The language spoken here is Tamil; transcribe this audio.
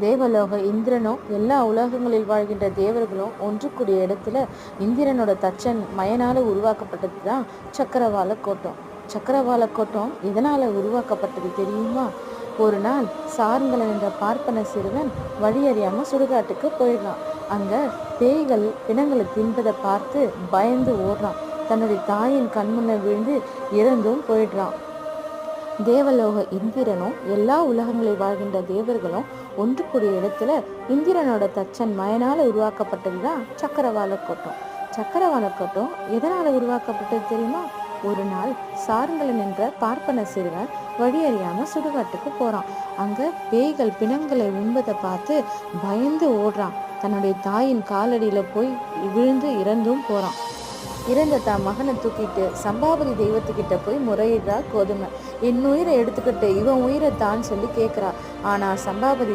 தேவலோக இந்திரனும் எல்லா உலகங்களில் வாழ்கின்ற தேவர்களும் ஒன்று கூடிய இடத்துல இந்திரனோட தச்சன் மயனால உருவாக்கப்பட்டது தான் சக்கரவாள கோட்டம். சக்கரவாள கோட்டம் எதனால உருவாக்கப்பட்டது தெரியுமா? ஒரு நாள் சார்ங்கலன் என்ற பார்ப்பன சிறுவன் வழியறியாம சுடுகாட்டுக்கு போயிடுறான். அங்க பேய்கள் பிணங்களை தின்பதை பார்த்து பயந்து ஓடுறான். தன்னுடைய தாயின் கண்முன்ன விழுந்து இறந்தும் போயிடுறான். தேவலோக இந்திரனும் எல்லா உலகங்களில் வாழ்கின்ற தேவர்களும் ஒன்று கூடிய இடத்துல இந்திரனோட தச்சன் மயனால உருவாக்கப்பட்டது தான் சக்கரவாள கோட்டம். சக்கரவாள கோட்டம் எதனால உருவாக்கப்பட்டது தெரியுமா? ஒரு நாள் சார்ங்கலன் என்ற பார்ப்பன சிறுவன் வழியறியாம சுடுகாட்டுக்கு போறான். அங்க பேய்கள் பிணங்களை உண்பதை பார்த்து பயந்து ஓடுறான். தன்னுடைய தாயின் காலடியில போய் விழுந்து இறந்தும் போறான். இறந்த தான் மகனை தூக்கிட்டு சம்பாபதி தெய்வத்துக்கிட்ட போய் முறையிடுறா கோதுமை. என் உயிரை எடுத்துக்கிட்டு இவன் உயிரை தான் சொல்லி கேட்குறா. ஆனா சம்பாபதி